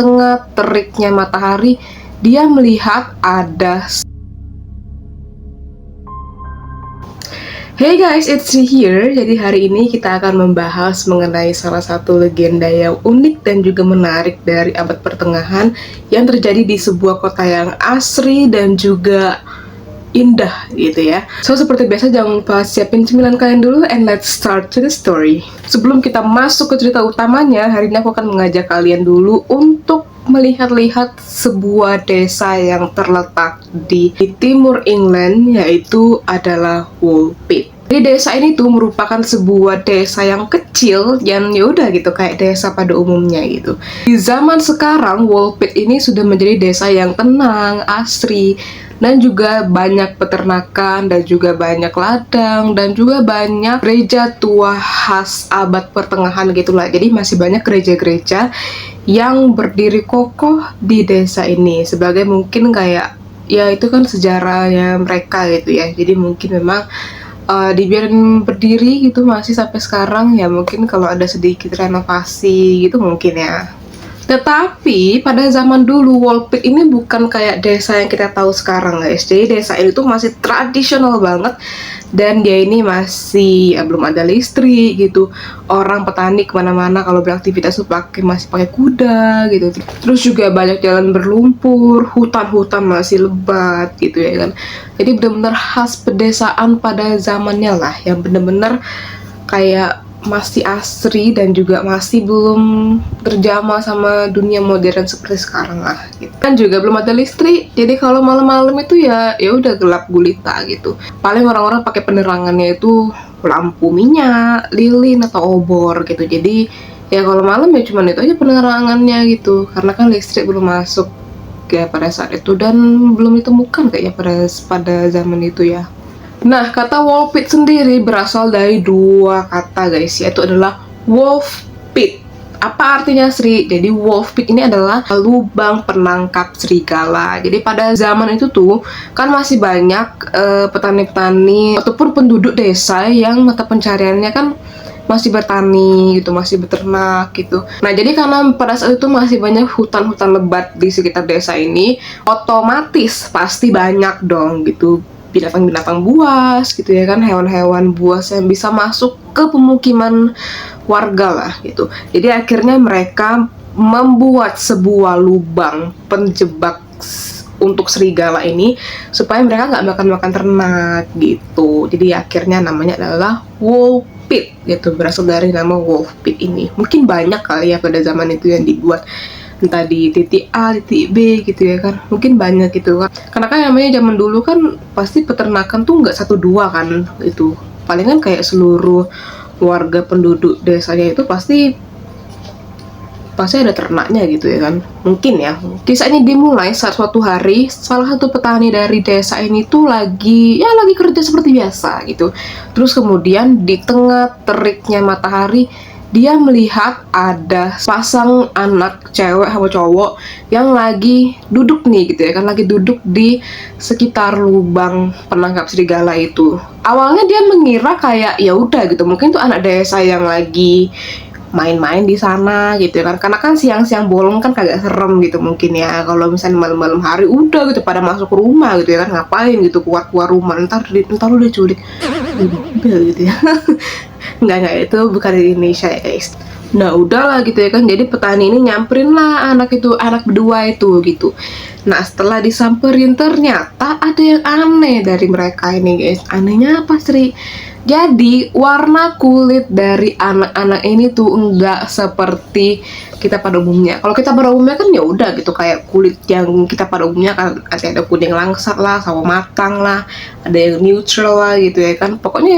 tengah teriknya matahari, dia melihat ada. Hey guys, it's Sri here. Jadi hari ini kita akan membahas mengenai salah satu legenda yang unik dan juga menarik dari abad pertengahan yang terjadi di sebuah kota yang asri dan juga indah gitu ya. So seperti biasa jangan lupa siapin cemilan kalian dulu and let's start to the story. Sebelum kita masuk ke cerita utamanya, hari ini aku akan mengajak kalian dulu untuk melihat-lihat sebuah desa yang terletak di timur England, yaitu adalah Woolpit. Jadi desa ini tuh merupakan sebuah desa yang kecil yang yaudah gitu kayak desa pada umumnya gitu. Di zaman sekarang Woolpit ini sudah menjadi desa yang tenang, asri, dan juga banyak peternakan dan juga banyak ladang dan juga banyak gereja tua khas abad pertengahan gitulah. Jadi masih banyak gereja-gereja yang berdiri kokoh di desa ini sebagai mungkin kayak ya itu kan sejarahnya mereka gitu ya. Jadi mungkin memang dibiarin berdiri gitu masih sampai sekarang ya, mungkin kalau ada sedikit renovasi gitu mungkin ya. Tetapi pada zaman dulu Woolpit ini bukan kayak desa yang kita tahu sekarang guys. Jadi desa ini tuh masih tradisional banget dan dia ini masih belum ada listrik gitu. Orang petani kemana-mana kalau beraktivitas tuh masih pakai kuda gitu. Terus juga banyak jalan berlumpur, hutan-hutan masih lebat gitu ya kan. Jadi benar-benar khas pedesaan pada zamannya lah, yang benar-benar kayak masih asri dan juga masih belum terjamah sama dunia modern seperti sekarang lah gitu. Kan juga belum ada listrik, jadi kalau malam-malam itu ya udah gelap gulita gitu. Paling orang-orang pakai penerangannya itu lampu minyak, lilin atau obor gitu. Jadi ya kalau malam ya cuman itu aja penerangannya gitu, karena kan listrik belum masuk ya pada saat itu dan belum ditemukan kayaknya pada zaman itu ya. Nah, kata Woolpit sendiri berasal dari dua kata guys, yaitu adalah wolf pit. Apa artinya Sri? Jadi wolf pit ini adalah lubang penangkap serigala. Jadi pada zaman itu tuh kan masih banyak petani-petani ataupun penduduk desa yang mata pencariannya kan masih bertani gitu, masih beternak gitu. Nah, jadi karena pada saat itu masih banyak hutan-hutan lebat di sekitar desa ini, otomatis pasti banyak dong gitu binatang-binatang buas gitu ya kan, hewan-hewan buas yang bisa masuk ke pemukiman warga lah gitu. Jadi akhirnya mereka membuat sebuah lubang penjebak untuk serigala ini supaya mereka nggak makan-makan ternak gitu. Jadi akhirnya namanya adalah Woolpit gitu, berasal dari nama Woolpit ini. Mungkin banyak kali ya pada zaman itu yang dibuat, entah di titik A, titik B gitu ya kan, mungkin banyak gitu kan. Karena kan namanya zaman dulu kan pasti peternakan tuh nggak 1-2 kan itu, palingan kayak seluruh warga penduduk desanya itu pasti ada ternaknya gitu ya kan. Mungkin ya, kisah ini dimulai saat suatu hari salah satu petani dari desa ini tuh lagi kerja seperti biasa gitu. Terus kemudian di tengah teriknya matahari dia melihat ada pasang anak cewek sama cowok yang lagi duduk nih gitu ya kan, lagi duduk di sekitar lubang penangkap serigala itu. Awalnya dia mengira kayak ya udah gitu, mungkin tuh anak desa yang lagi main-main di sana gitu kan, karena kan siang-siang bolong kan kagak serem gitu mungkin ya. Kalau misalnya malam-malam hari udah gitu pada masuk rumah gitu ya kan, ngapain gitu keluar rumah, ntar lu diculik gitu ya. Enggak, itu bukan di Indonesia ya guys. Nah udahlah gitu ya kan, jadi petani ini nyamperin lah anak berdua itu gitu. Nah setelah disamperin ternyata ada yang aneh dari mereka ini guys. Anehnya apa Sri? Jadi warna kulit dari anak-anak ini tuh enggak seperti kita pada umumnya. Kalau kita pada umumnya kan ya udah gitu kayak kulit yang kita pada umumnya kan ada kuning langsat lah, sawo matang lah, ada yang neutral lah gitu ya kan. Pokoknya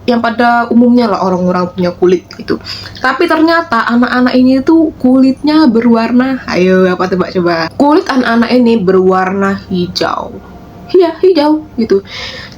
yang pada umumnya lah orang-orang punya kulit gitu. Tapi ternyata anak-anak ini tuh kulitnya berwarna, ayo apa tebak coba? Kulit anak-anak ini berwarna hijau. Iya, hijau gitu.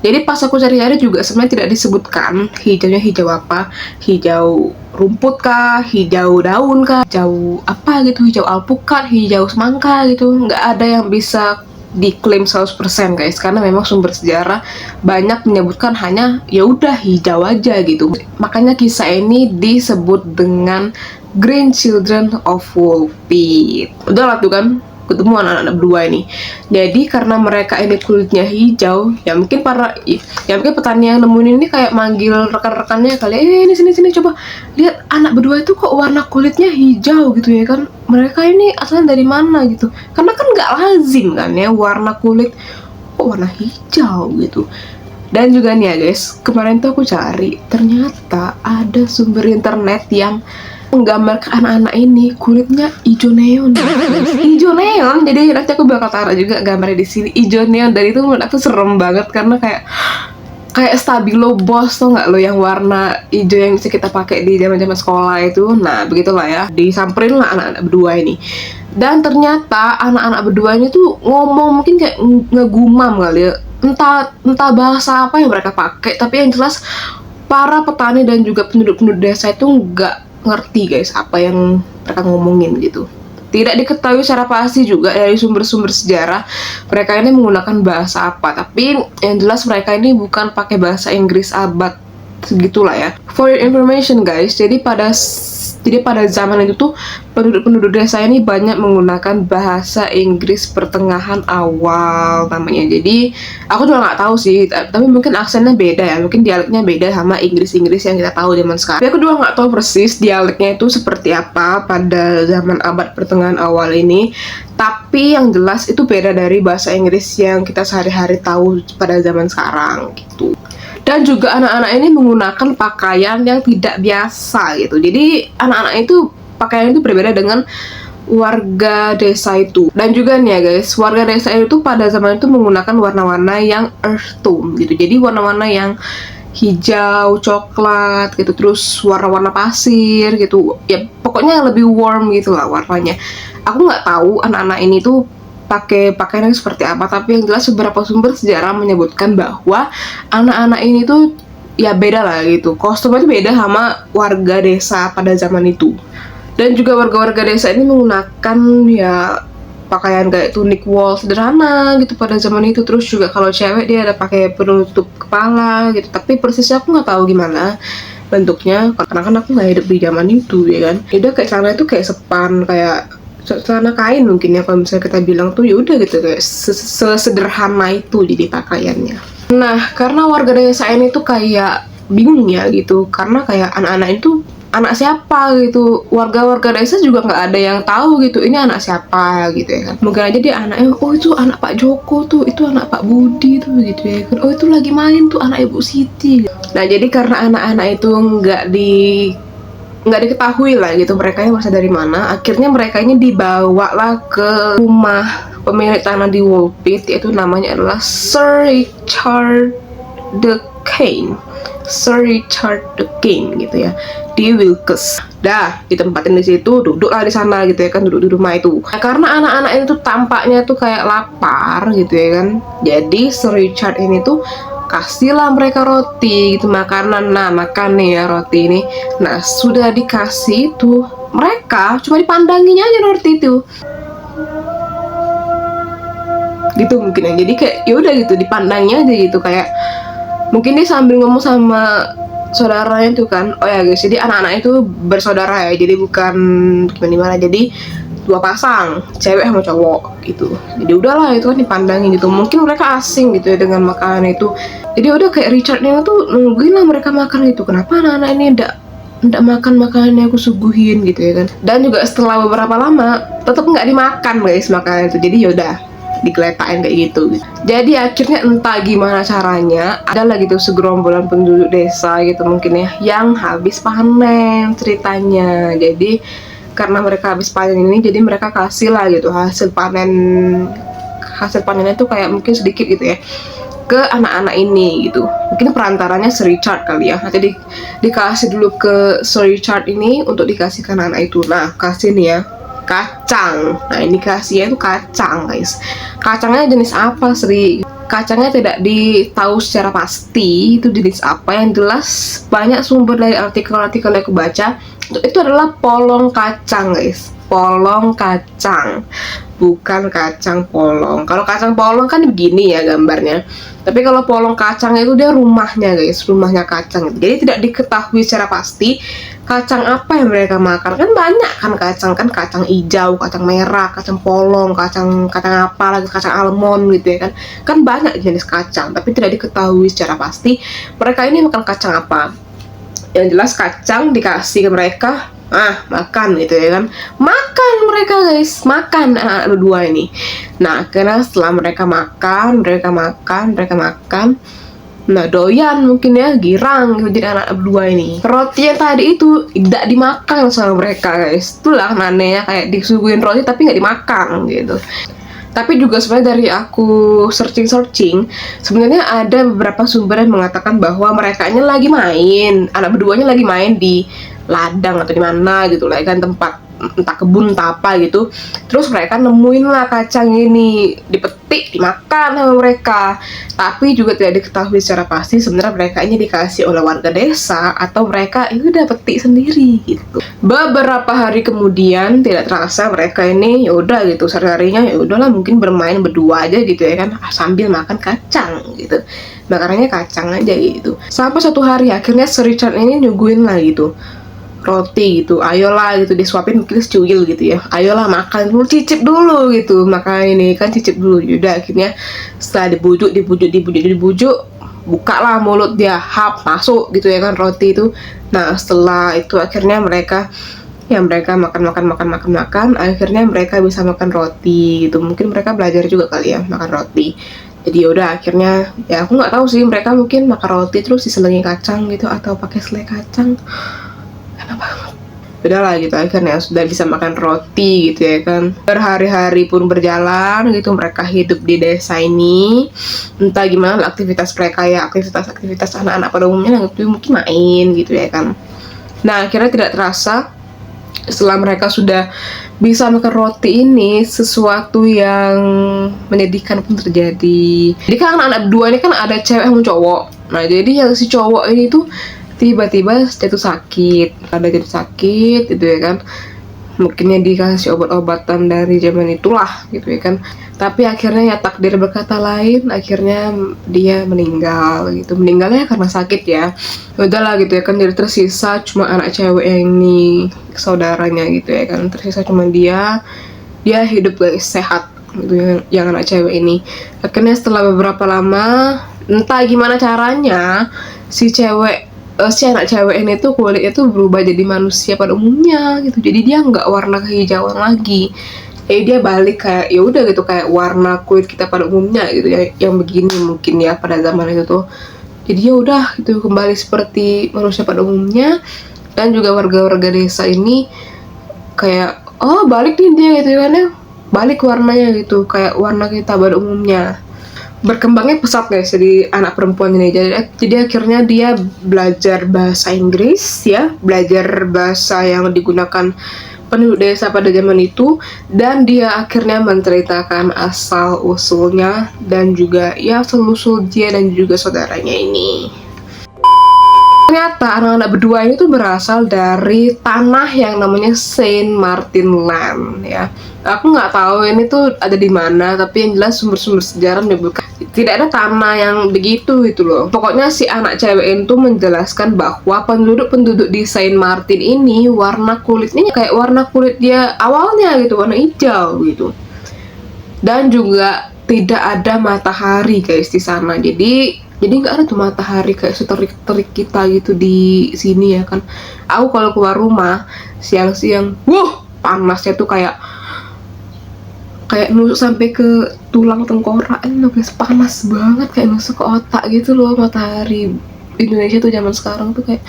Jadi pas aku cari-cari juga sebenarnya tidak disebutkan hijaunya hijau apa, hijau rumput kah, hijau daun kah, hijau apa gitu, hijau alpukat, hijau semangka gitu. Nggak ada yang bisa diklaim 100% guys, karena memang sumber sejarah banyak menyebutkan hanya ya udah hijau aja gitu. Makanya kisah ini disebut dengan Green Children of Woolpit. Udah lah tuh kan, ketemu anak-anak berdua ini. Jadi karena mereka ini kulitnya hijau, ya mungkin petani yang nemuin ini kayak manggil rekan-rekannya kali, ini sini coba lihat anak berdua itu kok warna kulitnya hijau gitu ya kan. Mereka ini asalnya dari mana gitu. Karena kan nggak lazim kan ya warna kulit kok warna hijau gitu. Dan juga nih ya guys, kemarin tuh aku cari, ternyata ada sumber internet yang menggambarkan anak-anak ini kulitnya hijau neon. Hijau neon, jadi nanti aku bakal taruh juga gambarnya di sini. Hijau neon, dan itu menurut aku serem banget karena kayak Stabilo Boss tuh nggak lo, yang warna hijau yang bisa kita pakai di zaman-zaman sekolah itu. Nah begitulah ya, disamperin lah anak-anak berdua ini. Dan ternyata anak-anak berduanya tuh ngomong mungkin kayak ngegumam kali ya, entah bahasa apa yang mereka pakai, tapi yang jelas para petani dan juga penduduk-penduduk desa itu nggak ngerti guys apa yang mereka ngomongin gitu. Tidak diketahui secara pasti juga dari sumber-sumber sejarah mereka ini menggunakan bahasa apa, tapi yang jelas mereka ini bukan pakai bahasa Inggris abad segitulah ya. For your information guys, jadi pada zaman itu tuh penduduk desa ini banyak menggunakan bahasa Inggris pertengahan awal namanya. Jadi aku juga nggak tahu sih, tapi mungkin aksennya beda ya, mungkin dialeknya beda sama Inggris yang kita tahu zaman sekarang. Tapi aku juga nggak tahu persis dialeknya itu seperti apa pada zaman abad pertengahan awal ini. Tapi yang jelas itu beda dari bahasa Inggris yang kita sehari-hari tahu pada zaman sekarang gitu. Dan juga anak-anak ini menggunakan pakaian yang tidak biasa gitu. Jadi anak-anak itu pakaian itu berbeda dengan warga desa itu. Dan juga nih ya guys, warga desa itu pada zaman itu menggunakan warna-warna yang earth tone gitu. Jadi warna-warna yang hijau, coklat gitu, terus warna-warna pasir gitu. Ya pokoknya yang lebih warm gitu lah warnanya. Aku nggak tahu anak-anak ini tuh pakai pakaian yang seperti apa, tapi yang jelas beberapa sumber sejarah menyebutkan bahwa anak-anak ini tuh ya beda lah gitu, kostumnya itu beda sama warga desa pada zaman itu. Dan juga warga-warga desa ini menggunakan ya pakaian kayak tunik wol sederhana gitu pada zaman itu. Terus juga kalau cewek dia ada pakai penutup kepala gitu, tapi persisnya aku nggak tahu gimana bentuknya karena kan aku nggak hidup di zaman itu ya kan. Dia kayak celana itu kayak sepan, kayak celana kain mungkin ya kalau misalnya kita bilang tuh, ya udah gitu kayak sesederhana itu jadi pakaiannya. Nah karena warga desa ini tuh kayak bingung ya gitu, karena kayak anak-anak itu anak siapa gitu, warga-warga desa juga nggak ada yang tahu gitu ini anak siapa gitu ya kan. Mungkin aja dia anaknya, oh itu anak Pak Joko tuh, itu anak Pak Budi tuh gitu ya kan, oh itu lagi main tuh anak Ibu Siti. Nah jadi karena anak-anak itu nggak diketahui lah gitu mereka yang berasal dari mana, akhirnya mereka ini dibawa lah ke rumah pemilik tanah di Woolpit, yaitu namanya adalah Sir Richard the Cane gitu ya, di Wilkes. Dah ditempatin di situ, duduklah di sana gitu ya kan, duduk di rumah itu. Nah, karena anak-anak ini tuh tampaknya tuh kayak lapar gitu ya kan, jadi Sir Richard ini tuh kasihlah mereka roti gitu, makanan. Nah makan nih ya roti ini. Nah sudah dikasih tuh, mereka cuma dipandanginya aja roti itu gitu mungkin ya. Jadi kayak yaudah gitu dipandangnya aja gitu, kayak mungkin dia sambil ngomong sama saudaranya tuh kan. Oh ya guys, jadi anak-anak itu bersaudara ya, jadi bukan gimana, jadi dua pasang, cewek sama cowok gitu. Jadi udahlah itu kan dipandangin gitu, mungkin mereka asing gitu ya dengan makanan itu. Jadi udah kayak Richardnya tuh nungguin lah mereka makan itu. Kenapa anak-anak ini ndak makan makanan yang aku suguhin gitu ya kan. Dan juga setelah beberapa lama tetap nggak dimakan guys makanan itu. Jadi yaudah digeletain kayak gitu. Jadi akhirnya entah gimana caranya ada lagi tuh segerombolan penduduk desa gitu mungkin ya, yang habis panen ceritanya. Jadi karena mereka habis panen ini, jadi mereka kasih lah gitu hasil panennya tuh kayak mungkin sedikit gitu ya ke anak-anak ini gitu. Mungkin perantaranya Sir Richard kali ya. Nanti dikasih dulu ke Sir Richard ini untuk dikasih ke anak-anak itu. Nah kasih nih ya kacang. Nah ini kasihnya itu kacang guys. Kacangnya jenis apa Sri? Kacangnya tidak ditahu secara pasti itu jenis apa. Yang jelas banyak sumber dari artikel-artikel yang aku baca itu adalah polong kacang guys. Polong kacang, bukan kacang polong. Kalau kacang polong kan begini ya gambarnya, tapi kalau polong kacang itu dia rumahnya guys, rumahnya kacang. Jadi tidak diketahui secara pasti kacang apa yang mereka makan. Kan banyak kan kacang hijau, kacang merah, kacang polong, kacang apa lagi, kacang almond gitu ya kan. Kan banyak jenis kacang, tapi tidak diketahui secara pasti mereka ini makan kacang apa. Yang jelas kacang dikasih ke mereka, makan gitu ya kan. Makan mereka guys, makan anak berdua ini. Nah karena setelah mereka makan, nah doyan mungkin ya, girang gitu jadi anak berdua ini. Roti yang tadi itu tidak dimakan sama mereka guys. Itulah anehnya, kayak disuguhin roti tapi nggak dimakan gitu. Tapi juga sebenarnya dari aku searching, sebenarnya ada beberapa sumber yang mengatakan bahwa mereka ini lagi main, anak berduanya lagi main di ladang atau di mana gitu lah kan, tempat entah kebun entah apa gitu. Terus mereka nemuin lah kacang ini, dipetik, dimakan sama mereka. Tapi juga tidak diketahui secara pasti sebenarnya mereka ini dikasih oleh warga desa atau mereka itu udah petik sendiri gitu. Beberapa hari kemudian tidak terasa mereka ini ya udah gitu, sehari-harinya ya udahlah mungkin bermain berdua aja gitu ya kan, sambil makan kacang gitu. Makanannya kacang aja gitu. Sampai suatu hari akhirnya si Richard ini nyuguhin lah gitu roti gitu, ayolah gitu, disuapin mungkin secuil gitu ya, ayolah makan dulu, cicip dulu gitu, makan ini kan cicip dulu. Yaudah akhirnya setelah dibujuk, buka lah mulut dia, hap masuk gitu ya kan roti itu. Nah setelah itu akhirnya mereka makan, akhirnya mereka bisa makan roti gitu. Mungkin mereka belajar juga kali ya makan roti. Jadi yaudah akhirnya ya aku nggak tahu sih, mereka mungkin makan roti terus diselengi kacang gitu atau pakai selai kacang. Udah lah gitu, akhirnya sudah bisa makan roti gitu ya kan. Berhari-hari pun berjalan gitu, mereka hidup di desa ini. Entah gimana aktivitas mereka ya, aktivitas anak-anak pada umumnya mungkin main gitu ya kan. Nah akhirnya tidak terasa setelah mereka sudah bisa makan roti ini, sesuatu yang menyedihkan pun terjadi. Jadi kan anak-anak dua ini kan ada cewek sama cowok. Nah jadi yang si cowok ini tuh tiba-tiba jatuh sakit gitu ya kan. Mungkinnya dikasih obat-obatan dari zaman itulah gitu ya kan. Tapi akhirnya ya takdir berkata lain, akhirnya dia meninggal gitu. Meninggalnya karena sakit ya. Udahlah gitu ya kan, jadi tersisa cuma anak cewek yang ini, saudaranya gitu ya kan. Tersisa cuma dia hidup guys, sehat gitu yang anak cewek ini. Akhirnya setelah beberapa lama, entah gimana caranya si anak cewek ini tuh kulitnya tuh berubah jadi manusia pada umumnya gitu. Jadi dia nggak warna kehijauan lagi. Dia balik kayak ya udah gitu, kayak warna kulit kita pada umumnya gitu ya, yang begini mungkin ya pada zaman itu tuh. Jadi ya udah gitu, kembali seperti manusia pada umumnya. Dan juga warga-warga desa ini kayak balik nih dia gitu kan ya, balik warnanya gitu kayak warna kita pada umumnya. Berkembangnya pesat guys jadi anak perempuan ini. Jadi akhirnya dia belajar bahasa Inggris ya, belajar bahasa yang digunakan penduduk desa pada zaman itu, dan dia akhirnya menceritakan asal usulnya dan juga ya asal usul dia dan juga saudaranya ini. Ternyata anak-anak berdua ini tuh berasal dari tanah yang namanya Saint Martin Land ya. Aku nggak tahu ini tuh ada di mana, tapi yang jelas sumber-sumber sejarah menyebutkan tidak ada tanah yang begitu gitu loh. Pokoknya si anak cewek itu menjelaskan bahwa penduduk di Saint Martin ini warna kulitnya kayak warna kulit dia awalnya gitu, warna hijau gitu. Dan juga tidak ada matahari guys di sana. Jadi nggak ada tuh matahari kayak seterik-terik kita gitu di sini ya kan. Aku kalau keluar rumah siang-siang, panasnya tuh kayak nusuk sampai ke tulang tengkorak ini loh guys, panas banget kayak nusuk ke otak gitu loh. Matahari Indonesia tuh zaman sekarang tuh kayak,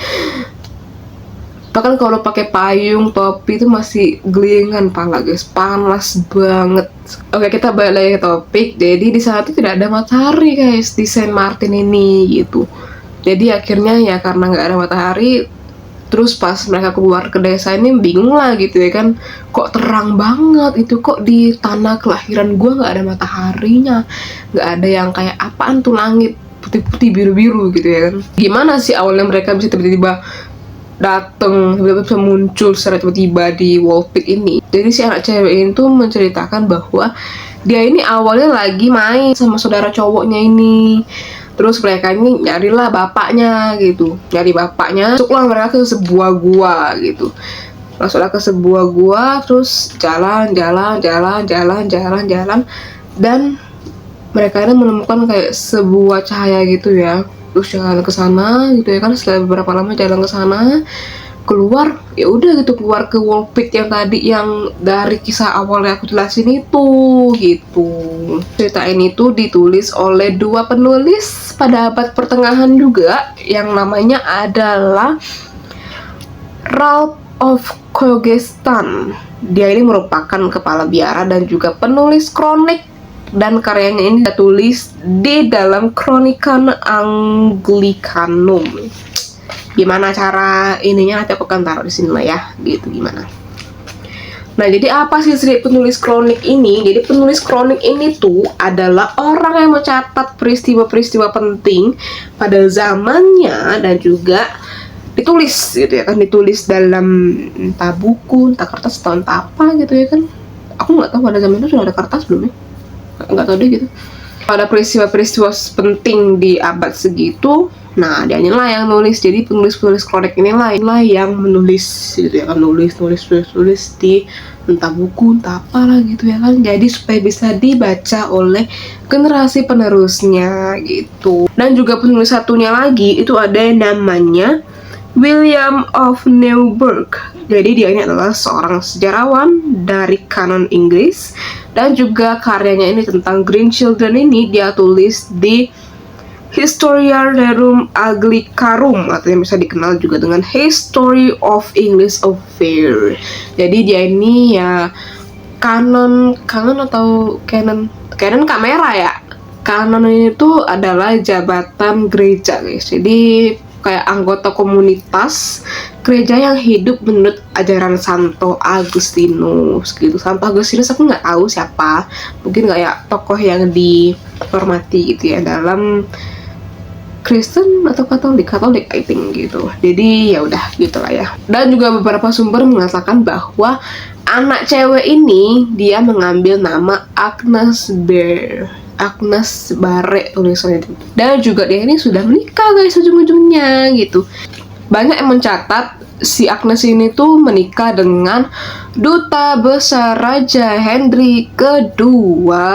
bahkan kalau pakai payung, topi itu masih gelingan pala guys, panas banget. Oke, kita balik lagi ke topik. Jadi di sana tuh tidak ada matahari guys di Saint Martin ini gitu. Jadi akhirnya ya karena nggak ada matahari, terus pas mereka keluar ke desa ini bingung lah gitu ya kan, kok terang banget itu, kok di tanah kelahiran gue nggak ada mataharinya, nggak ada yang kayak apaan tuh langit putih-putih biru-biru gitu ya kan. Gimana sih awalnya mereka bisa tiba-tiba datang, tiba-tiba bisa muncul secara tiba-tiba di Wallpeak ini. Jadi si anak cewek ini tuh menceritakan bahwa dia ini awalnya lagi main sama saudara cowoknya ini, Terus mereka ini nyarilah bapaknya gitu, nyari bapaknya. Masuklah mereka ke sebuah gua gitu. Masuklah ke sebuah gua, terus jalan, dan mereka ini menemukan kayak sebuah cahaya gitu ya. Terus jalan ke sana gitu ya kan. Setelah beberapa lama jalan ke sana, keluar ya udah gitu, keluar ke wall pit yang tadi yang dari kisah awal yang aku jelasin itu gitu. Cerita ini tuh ditulis oleh dua penulis pada abad pertengahan juga, yang namanya adalah Ralph of Kogestan. Dia ini merupakan kepala biara dan juga penulis kronik, dan karyanya ini ditulis di dalam Chronicon Anglicanum. Gimana cara ininya nanti aku akan taruh di sini lah ya, gitu gimana. Nah, jadi apa sih penulis kronik ini? Jadi penulis kronik ini tuh adalah orang yang mencatat peristiwa-peristiwa penting pada zamannya dan juga ditulis gitu ya kan, ditulis dalam entah buku, entah kertas, atau entah apa gitu ya kan. Aku nggak tahu pada zaman itu sudah ada kertas belum ya, nggak tahu deh gitu. Ada peristiwa-peristiwa penting di abad segitu, nah dia inilah yang nulis. Jadi penulis-penulis kronik inilah yang menulis gitu ya kan, nulis di entah buku, entah apalah gitu ya kan. Jadi supaya bisa dibaca oleh generasi penerusnya gitu. Dan juga penulis satunya lagi itu ada yang namanya William of Newburgh. Jadi dia ini adalah seorang sejarawan dari kanon Inggris, dan juga karyanya ini tentang Green Children ini dia tulis di Historia Rerum Anglicarum, atau yang bisa dikenal juga dengan History of English Affair. Jadi dia ini ya kanon atau canon kamera ya. Kanon ini tuh adalah jabatan gereja guys. Jadi kayak anggota komunitas gereja yang hidup menurut ajaran Santo Agustinus gitu. Santo Agustinus aku nggak tahu siapa, mungkin kayak tokoh yang dihormati gitu ya dalam Kristen atau Katolik I think gitu. Jadi ya udah gitu lah ya. Dan juga beberapa sumber mengatakan bahwa anak cewek ini dia mengambil nama Agnes Barre tulisannya itu. Dan juga dia ini sudah menikah guys ujung-ujungnya gitu. Banyak yang mencatat si Agnes ini tuh menikah dengan Duta Besar Raja Henry kedua,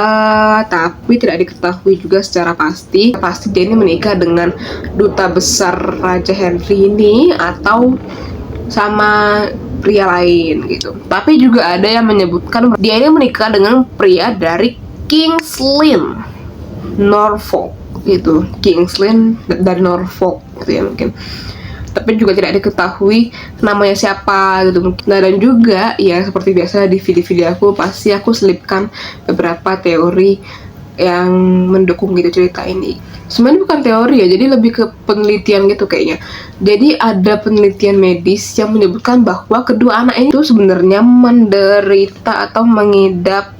tapi tidak diketahui juga secara pasti dia ini menikah dengan Duta Besar Raja Henry ini atau sama pria lain gitu. Tapi juga ada yang menyebutkan dia ini menikah dengan pria dari King's Lynn, Norfolk gitu. King's Lynn dari Norfolk gitu ya mungkin. Tapi juga tidak diketahui namanya siapa gitu mungkin. Nah, dan juga ya seperti biasa di video-video aku pasti aku selipkan beberapa teori yang mendukung gitu cerita ini. Sebenarnya bukan teori ya, jadi lebih ke penelitian gitu kayaknya. Jadi ada penelitian medis yang menyebutkan bahwa kedua anak ini tuh sebenarnya menderita atau mengidap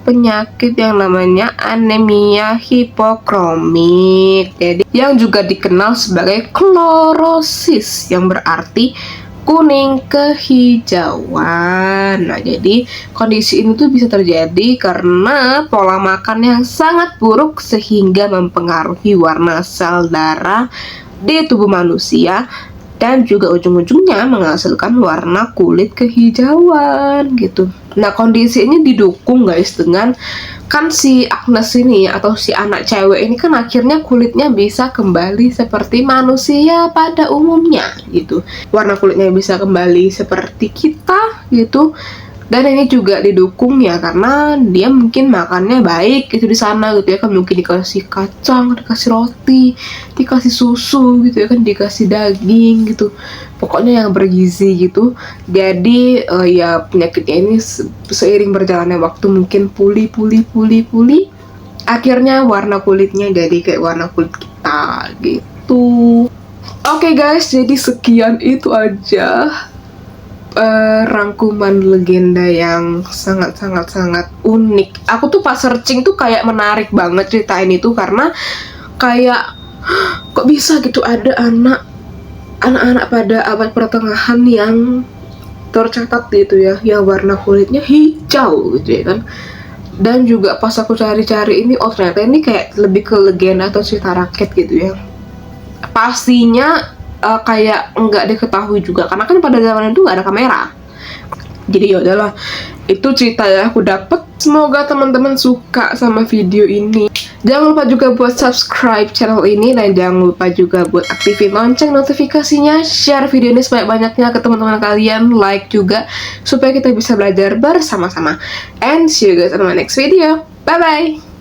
penyakit yang namanya anemia hipokromik. Jadi yang juga dikenal sebagai klorosis, yang berarti kuning kehijauan. Nah, jadi kondisi ini tuh bisa terjadi karena pola makan yang sangat buruk sehingga mempengaruhi warna sel darah di tubuh manusia, dan juga ujung-ujungnya menghasilkan warna kulit kehijauan gitu. Nah, kondisi ini didukung guys dengan kan si Agnes ini atau si anak cewek ini kan akhirnya kulitnya bisa kembali seperti manusia pada umumnya gitu. Warna kulitnya bisa kembali seperti kita gitu. Dan ini juga didukung ya karena dia mungkin makannya baik gitu di sana gitu ya kan, mungkin dikasih kacang, dikasih roti, dikasih susu gitu ya kan, dikasih daging gitu, pokoknya yang bergizi gitu. Jadi ya penyakitnya ini seiring berjalannya waktu mungkin pulih, akhirnya warna kulitnya jadi kayak warna kulit kita gitu. Oke guys, jadi sekian itu aja rangkuman legenda yang sangat unik. Aku tuh pas searching tuh kayak menarik banget cerita ini tuh, karena kayak kok bisa gitu ada anak-anak pada abad pertengahan yang tercatat gitu ya, yang warna kulitnya hijau gitu ya kan. Dan juga pas aku cari-cari ini, oh ternyata ini kayak lebih ke legenda atau cerita rakyat gitu ya. Pastinya kayak nggak diketahui juga karena kan pada zaman itu nggak ada kamera. Jadi ya udahlah, itu cerita yang aku dapet. Semoga teman-teman suka sama video ini. Jangan lupa juga buat subscribe channel ini, dan jangan lupa juga buat aktifin lonceng notifikasinya, share video ini sebanyak-banyaknya ke teman-teman kalian, like juga supaya kita bisa belajar bersama-sama. And see you guys on my next video. Bye bye.